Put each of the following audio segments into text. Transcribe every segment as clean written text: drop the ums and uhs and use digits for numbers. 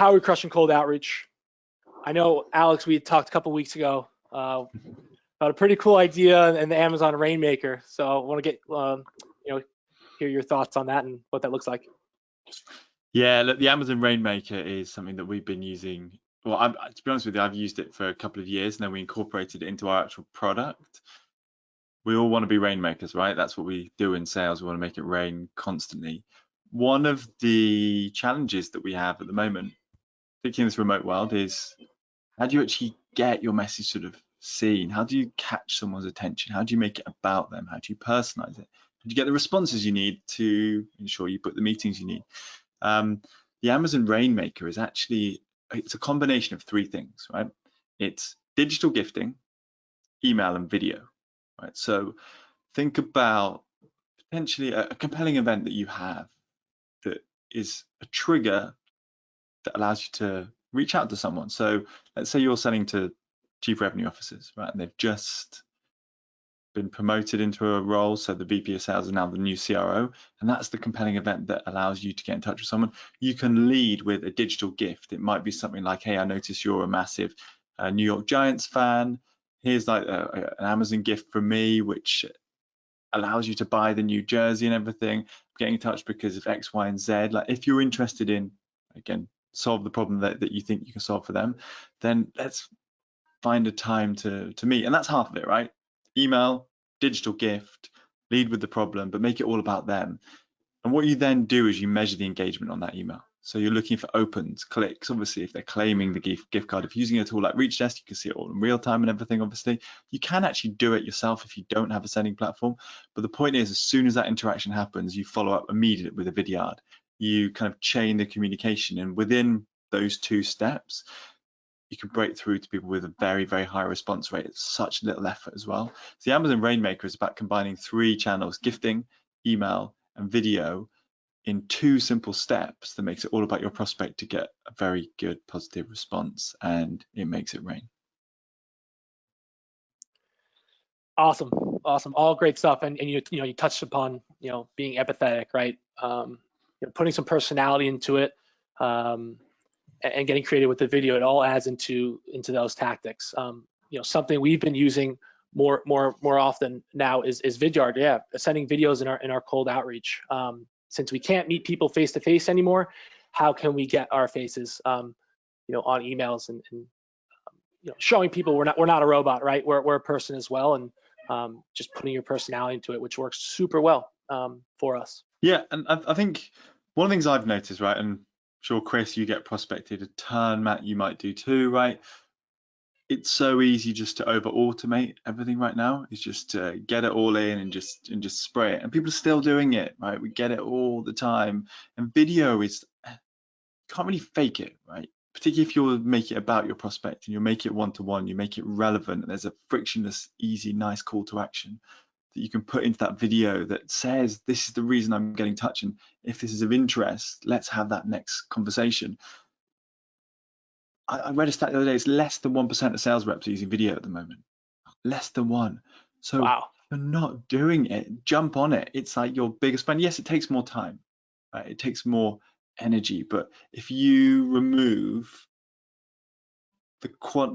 how are we crushing cold outreach? I know, Alex, we talked a couple weeks ago about a pretty cool idea in the Amazon Rainmaker. So I want to get hear your thoughts on that and what that looks like. Yeah, look, the Amazon Rainmaker is something that we've been using. Well, to be honest with you, I've used it for a couple of years, and then we incorporated it into our actual product. We all want to be rainmakers, right? That's what we do in sales. We want to make it rain constantly. One of the challenges that we have at the moment, particularly in this remote world, is how do you actually get your message sort of seen? How do you catch someone's attention? How do you make it about them? How do you personalize it? How do you get the responses you need to ensure you put the meetings you need? The Amazon Rainmaker is actually, it's a combination of three things, right? It's digital gifting, email, and video, right? So think about potentially a compelling event that you have that is a trigger that allows you to reach out to someone. So let's say you're selling to chief revenue officers, right? And they've just been promoted into a role, so the VP of sales is now the new CRO, and that's the compelling event that allows you to get in touch with someone. You can lead with a digital gift. It might be something like, hey, I notice you're a massive New York Giants fan. Here's like an Amazon gift from me, which allows you to buy the new jersey and everything. I'm getting in touch because of X, Y, and Z. Like, if you're interested in, again, solve the problem that you think you can solve for them, then let's find a time to meet. And that's half of it, right? Email, digital gift, lead with the problem, but make it all about them. And what you then do is you measure the engagement on that email. So you're looking for opens, clicks. Obviously, if they're claiming the gift card, if you're using a tool like ReachDesk, you can see it all in real time and everything. Obviously, you can actually do it yourself if you don't have a sending platform. But the point is, as soon as that interaction happens, you follow up immediately with a Vidyard. You kind of chain the communication, and within those two steps, you can break through to people with a very, very high response rate. It's such little effort as well. So the Amazon Rainmaker is about combining three channels: gifting, email, and video, in two simple steps that makes it all about your prospect to get a very good positive response, and it makes it rain. Awesome, all great stuff. And you touched upon being empathetic, right? Putting some personality into it. And getting creative with the video, it all adds into those tactics. Something we've been using more often now is Vidyard. Yeah, sending videos in our cold outreach. Since we can't meet people face to face anymore, how can we get our faces, on emails and showing people we're not a robot, right? We're a person as well, and just putting your personality into it, which works super well for us. Yeah, and I think one of the things I've noticed, right, and sure, Chris, you get prospected a ton, Matt, you might do too, right? It's so easy just to over automate everything right now. It's just to get it all in and just spray it, and people are still doing it, right? We get it all the time, and video is, you can't really fake it, right? Particularly if you make it about your prospect and you make it one-to-one, you make it relevant, and there's a frictionless, easy, nice call to action that you can put into that video that says, this is the reason I'm getting in touch, and if this is of interest, let's have that next conversation. I read a stat the other day, it's less than 1% of sales reps are using video at the moment. Less than 1%. So wow. If you're not doing it, jump on it. It's like your biggest friend. Yes, it takes more time, right? It takes more energy, but if you remove the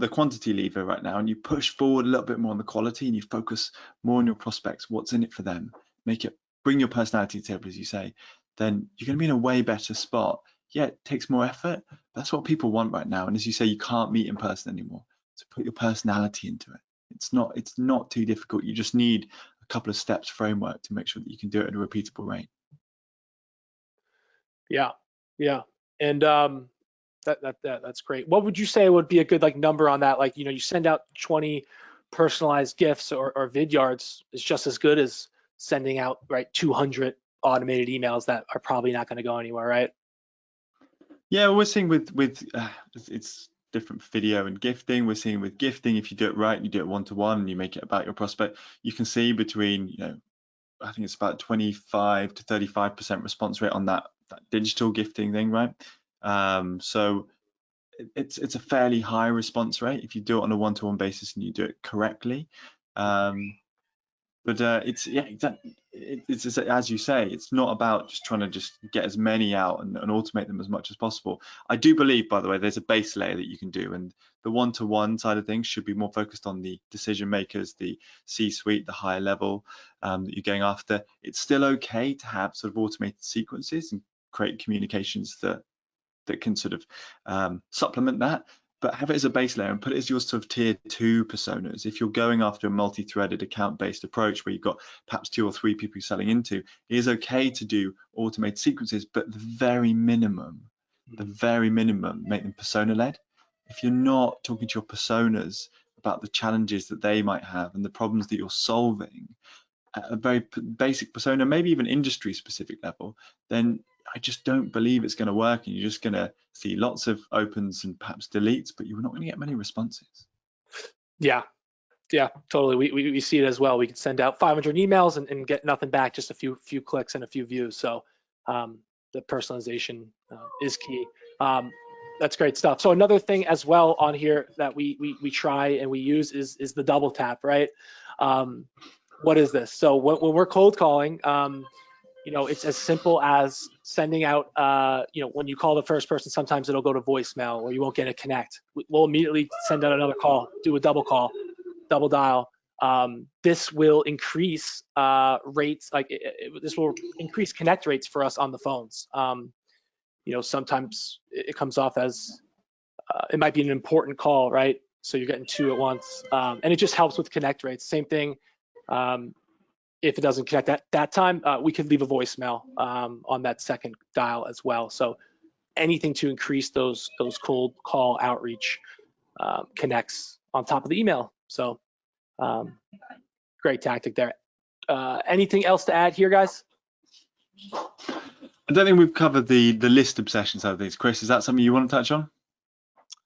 quantity lever right now and you push forward a little bit more on the quality and you focus more on your prospects, what's in it for them, bring your personality to the table, as you say, then you're going to be in a way better spot. Yeah, it takes more effort. That's what people want right now. And as you say, you can't meet in person anymore. So put your personality into it. It's not too difficult. You just need a couple of steps framework to make sure that you can do it at a repeatable rate. Yeah. And that's great. What would you say would be a good number on that? You send out 20 personalized gifts or Vidyards is just as good as sending out 200 automated emails that are probably not going to go anywhere, right? Yeah, we're seeing with it's different for video and gifting. We're seeing with gifting, if you do it right and you do it one-to-one and you make it about your prospect, you can see between, I think it's about 25 to 35% response rate on that digital gifting thing, right? So it's a fairly high response rate if you do it on a one-to-one basis and you do it correctly. But it's exactly. It's just, as you say, it's not about just trying to just get as many out and automate them as much as possible. I do believe, by the way, there's a base layer that you can do, and the one-to-one side of things should be more focused on the decision makers, the C-suite, the higher level that you're going after. It's still okay to have sort of automated sequences and create communications that can sort of supplement that, but have it as a base layer and put it as your sort of tier 2 personas. If you're going after a multi-threaded account-based approach where you've got perhaps 2 or 3 people you're selling into, it is okay to do automated sequences, but the very minimum, make them persona-led. If you're not talking to your personas about the challenges that they might have and the problems that you're solving at a very basic persona, maybe even industry specific level, then I just don't believe it's going to work, and you're just going to see lots of opens and perhaps deletes, but you're not going to get many responses. Yeah, totally. We see it as well. We can send out 500 emails and get nothing back, just a few clicks and a few views. So the personalization is key. That's great stuff. So another thing as well on here that we try and we use is the double tap, right? What is this? So when we're cold calling, it's as simple as sending out, when you call the first person, sometimes it'll go to voicemail or you won't get a connect. We'll immediately send out another call, do a double call, double dial. This will increase rates, this will increase connect rates for us on the phones. Sometimes it comes off as, it might be an important call, right? So you're getting 2 at once, and it just helps with connect rates. Same thing. If it doesn't connect that time, we could leave a voicemail on that second dial as well. So anything to increase those cold call outreach connects on top of the email. So great tactic there. Anything else to add here, guys? I don't think we've covered the list obsession side of things. Chris, is that something you want to touch on?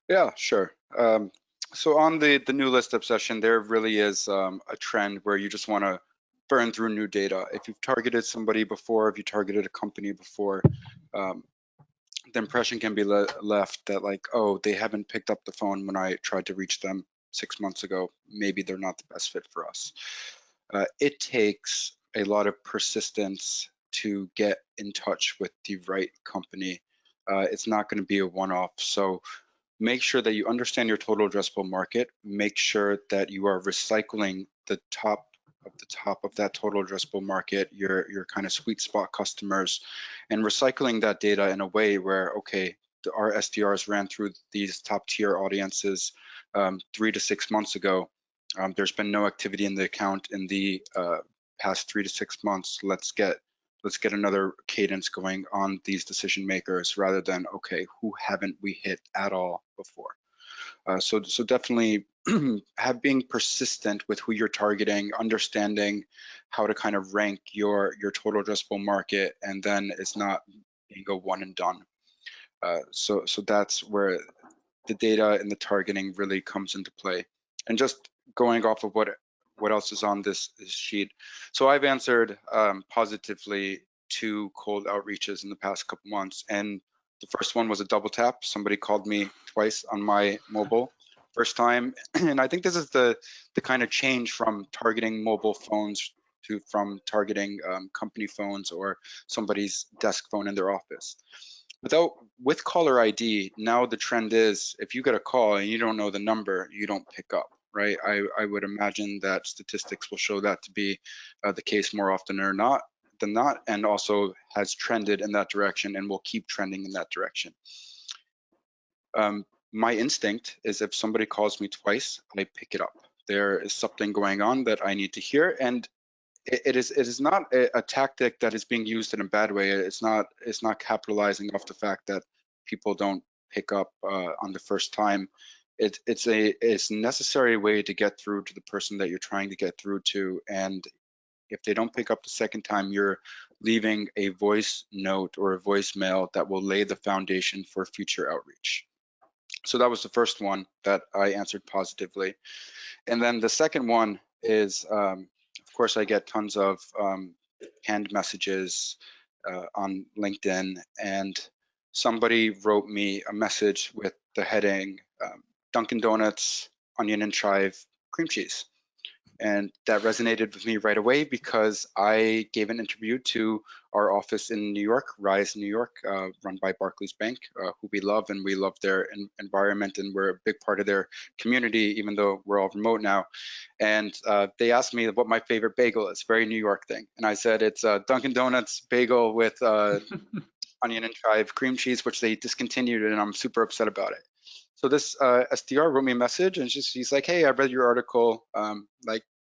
Yeah, sure. So on the new list obsession, there really is a trend where you just want to burn through new data. If you've targeted somebody before, if you targeted a company before, the impression can be left that like, oh, they haven't picked up the phone when I tried to reach them 6 months ago. Maybe they're not the best fit for us. It takes a lot of persistence to get in touch with the right company. It's not going to be a one-off. So make sure that you understand your total addressable market. Make sure that you are recycling the top of that total addressable market, your kind of sweet spot customers, and recycling that data in a way where, okay, our SDRs ran through these top tier audiences 3 to 6 months ago. There's been no activity in the account in the past 3 to 6 months. Let's get another cadence going on these decision makers, rather than, okay, who haven't we hit at all before? So definitely being persistent with who you're targeting, understanding how to kind of rank your total addressable market, and then it's not being a one and done. So that's where the data and the targeting really comes into play. And just going off of what else is on this sheet. So I've answered positively 2 cold outreaches in the past couple months, and the first one was a double tap. Somebody called me twice on my mobile first time, and I think this is the kind of change from targeting mobile phones to from targeting company phones or somebody's desk phone in their office. With caller ID, now the trend is, if you get a call and you don't know the number, you don't pick up, right? I would imagine that statistics will show that to be the case more often than not, and also has trended in that direction and will keep trending in that direction. My instinct is, if somebody calls me twice, I pick it up. There is something going on that I need to hear, and it is not a tactic that is being used in a bad way. It's not capitalizing off the fact that people don't pick up on the first time. It's a necessary way to get through to the person that you're trying to get through to, and if they don't pick up the second time, you're leaving a voice note or a voicemail that will lay the foundation for future outreach. So that was the first one that I answered positively. And then the second one is, of course, I get tons of canned messages on LinkedIn, and somebody wrote me a message with the heading Dunkin' Donuts, onion and chive, cream cheese. And that resonated with me right away because I gave an interview to our office in New York, Rise New York, run by Barclays Bank, who we love, and we love their environment, and we're a big part of their community, even though we're all remote now. And they asked me what my favorite bagel is, very New York thing. And I said it's Dunkin' Donuts bagel with onion and chive cream cheese, which they discontinued, and I'm super upset about it. So this SDR wrote me a message, and she's like, hey, I read your article.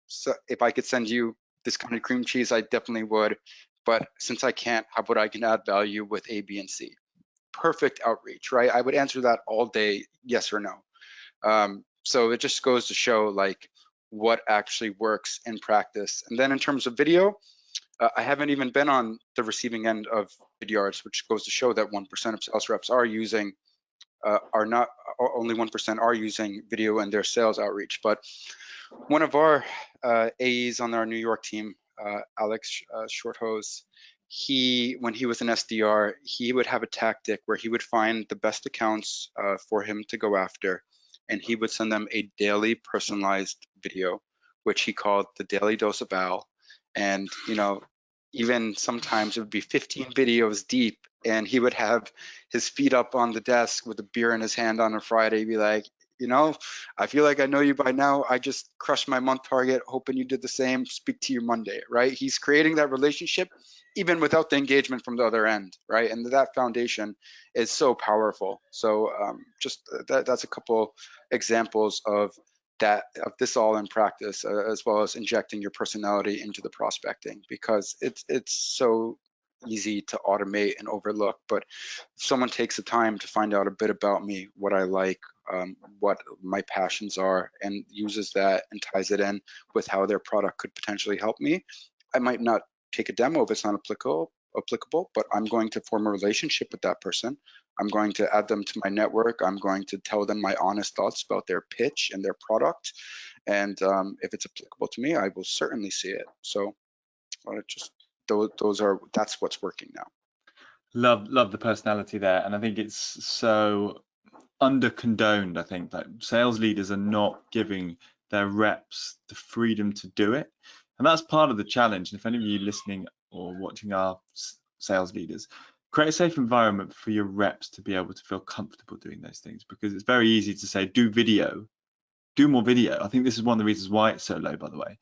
So if I could send you this kind of cream cheese, I definitely would. But since I can't, how about I can add value with A, B, and C? Perfect outreach, right? I would answer that all day, yes or no. So it just goes to show like what actually works in practice. And then in terms of video, I haven't even been on the receiving end of Vidyards, which goes to show that 1% of sales reps are using, only 1% are using video in their sales outreach. But one of our AEs on our New York team, Alex Shorthose, when he was an SDR, he would have a tactic where he would find the best accounts for him to go after, and he would send them a daily personalized video, which he called the Daily Dose of Al. And even sometimes it would be 15 videos deep, and he would have his feet up on the desk with a beer in his hand on a Friday, be like, I feel like I know you by now. I just crushed my month target, hoping you did the same. Speak to you Monday, right? He's creating that relationship even without the engagement from the other end, right? And that foundation is so powerful. So that's a couple examples of this all in practice, as well as injecting your personality into the prospecting, because it's so easy to automate and overlook. But if someone takes the time to find out a bit about me, what I like, what my passions are, and uses that and ties it in with how their product could potentially help me, I might not take a demo if it's not applicable, but I'm going to form a relationship with that person. I'm going to add them to my network. I'm going to tell them my honest thoughts about their pitch and their product. And if it's applicable to me, I will certainly see it. So that's what's working now. Love the personality there, and I think it's so under condoned. I think that sales leaders are not giving their reps the freedom to do it, and that's part of the challenge. And if any of you listening or watching are sales leaders, create a safe environment for your reps to be able to feel comfortable doing those things, because it's very easy to say do more video. I think this is one of the reasons why it's so low, by the way.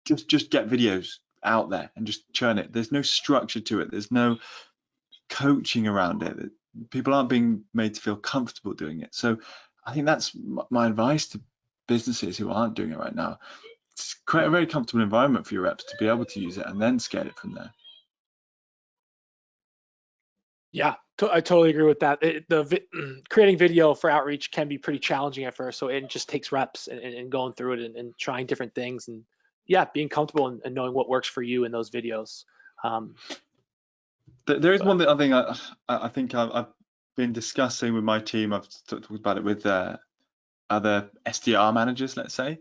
Just get videos out there and just churn it. There's no structure to it. There's no coaching around it. People aren't being made to feel comfortable doing it. So I think that's my advice to businesses who aren't doing it right now. Create a very comfortable environment for your reps to be able to use it, and then scale it from there. Yeah, I totally agree with that. Creating video for outreach can be pretty challenging at first, so it just takes reps and going through it and trying different things, and being comfortable and knowing what works for you in those videos. There is one that I think I've been discussing with my team. I've talked about it with other SDR managers, let's say.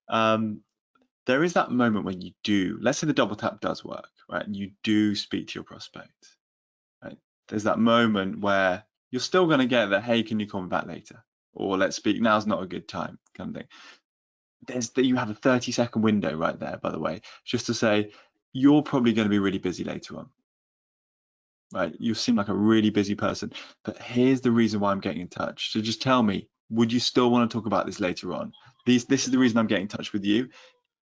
There is that moment when you do, let's say the double tap does work, right? And you do speak to your prospect, right? There's that moment where you're still going to get the, hey, can you call me back later? Or let's speak, now's not a good time, kind of thing. You have a 30-second window right there, by the way, just to say, you're probably going to be really busy later on. Right, you seem like a really busy person, but here's the reason why I'm getting in touch. So just tell me, would you still want to talk about this later on? This is the reason I'm getting in touch with you.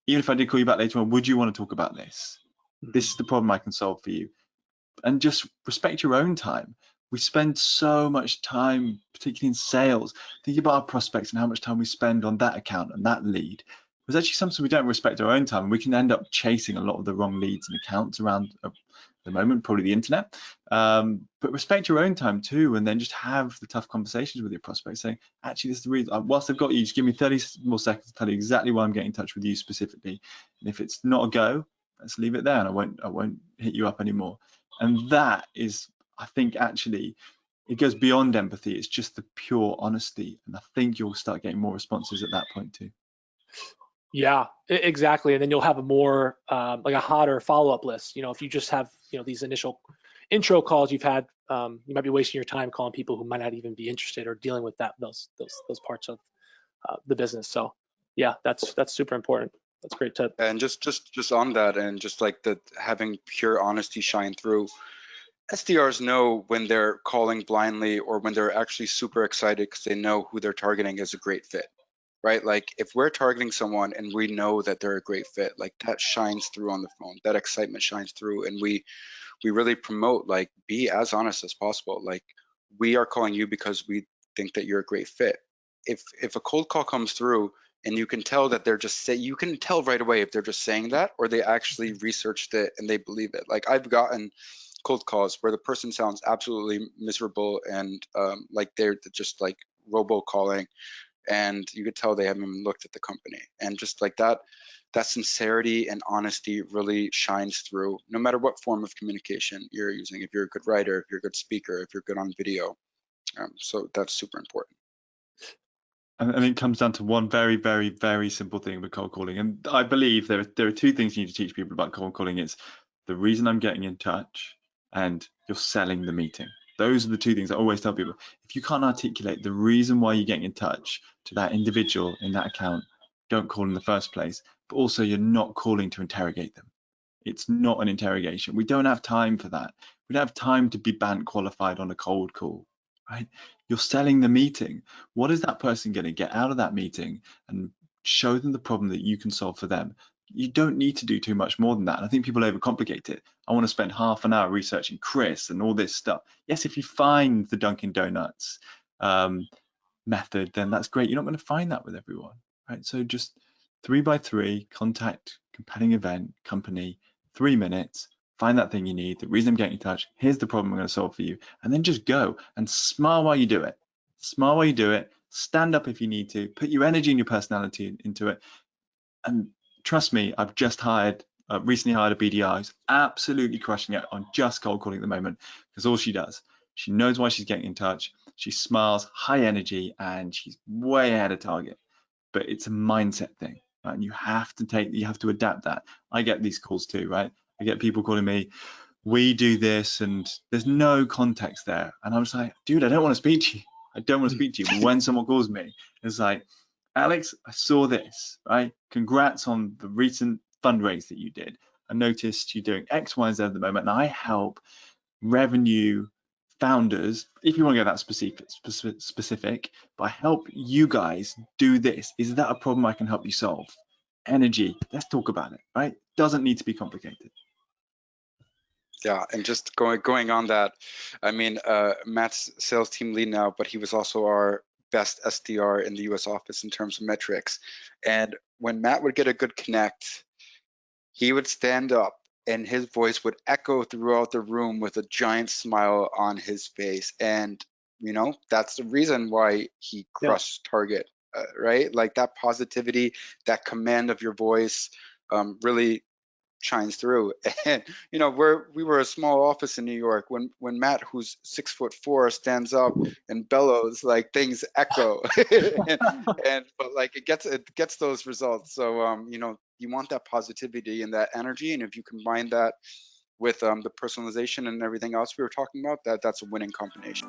Even if I did call you back later on, would you want to talk about this? This is the problem I can solve for you. And just respect your own time. We spend so much time, particularly in sales, thinking about our prospects and how much time we spend on that account and that lead. It's actually something we don't respect our own time, and we can end up chasing a lot of the wrong leads and accounts around the moment, probably the internet. But respect your own time too, and then just have the tough conversations with your prospects, saying, actually, this is the reason. Whilst I've got you, just give me 30 more seconds to tell you exactly why I'm getting in touch with you specifically. And if it's not a go, let's leave it there, and I won't hit you up anymore. And that is, I think, actually, it goes beyond empathy. It's just the pure honesty, and I think you'll start getting more responses at that point too. Yeah, exactly. And then you'll have a more like a hotter follow-up list. If you just have these initial intro calls you've had, you might be wasting your time calling people who might not even be interested or dealing with those parts of the business. So yeah, that's super important. That's a great tip. And just on that, and just like the having pure honesty shine through. SDRs know when they're calling blindly or when they're actually super excited because they know who they're targeting is a great fit, right? Like if we're targeting someone and we know that they're a great fit, like that shines through on the phone. That excitement shines through, and we really promote like be as honest as possible. Like we are calling you because we think that you're a great fit. If a cold call comes through and you can tell that they're just you can tell right away if they're just saying that or they actually researched it and they believe it. Like I've gotten cold calls where the person sounds absolutely miserable and like they're just like robo calling, and you could tell they haven't even looked at the company. And just like that sincerity and honesty really shines through no matter what form of communication you're using. If you're a good writer, if you're a good speaker, if you're good on video. So that's super important. And it comes down to one very, very, very simple thing with cold calling. And I believe there are two things you need to teach people about cold calling. It's the reason I'm getting in touch and you're selling the meeting. Those are the two things I always tell people. If you can't articulate the reason why you're getting in touch to that individual in that account, don't call in the first place. But also you're not calling to interrogate them. It's not an interrogation. We don't have time for that. We don't have time to be BANT qualified on a cold call, right? You're selling the meeting. What is that person going to get out of that meeting? And show them the problem that you can solve for them. You don't need to do too much more than that. And I think people overcomplicate it. I want to spend half an hour researching Chris and all this stuff. Yes, if you find the Dunkin' Donuts method, then that's great. You're not going to find that with everyone, right? So just 3 by 3, contact, compelling event, company, 3 minutes, find that thing you need, the reason I'm getting in touch, here's the problem I'm going to solve for you, and then just go and smile while you do it. Smile while you do it, stand up if you need to, put your energy and your personality into it. And trust me, I've just recently hired a BDR who's absolutely crushing it on just cold calling at the moment, because all she does, she knows why she's getting in touch, she smiles, high energy, and she's way ahead of target. But it's a mindset thing, right? And you have to adapt that. I get these calls too, right? I get people calling me, we do this, and there's no context there. And I'm just like, dude, I don't want to speak to you. I don't want to speak to you. But when someone calls me, it's like, Alex, I saw this, right? Congrats on the recent fundraise that you did. I noticed you're doing X, Y, Z at the moment, and I help revenue founders, if you want to get that specific, but I help you guys do this. Is that a problem I can help you solve? Energy, let's talk about it, right? Doesn't need to be complicated. Yeah, and just going on that, I mean, Matt's sales team lead now, but he was also our best SDR in the US office in terms of metrics. And when Matt would get a good connect, he would stand up and his voice would echo throughout the room with a giant smile on his face. And, you know, that's the reason why he crushed target, right? Like that positivity, that command of your voice really shines through. And you know, we were a small office in New York. When Matt, who's 6'4", stands up and bellows, like things echo. But like it gets those results. So you know, you want that positivity and that energy, and if you combine that with the personalization and everything else we were talking about, that's a winning combination.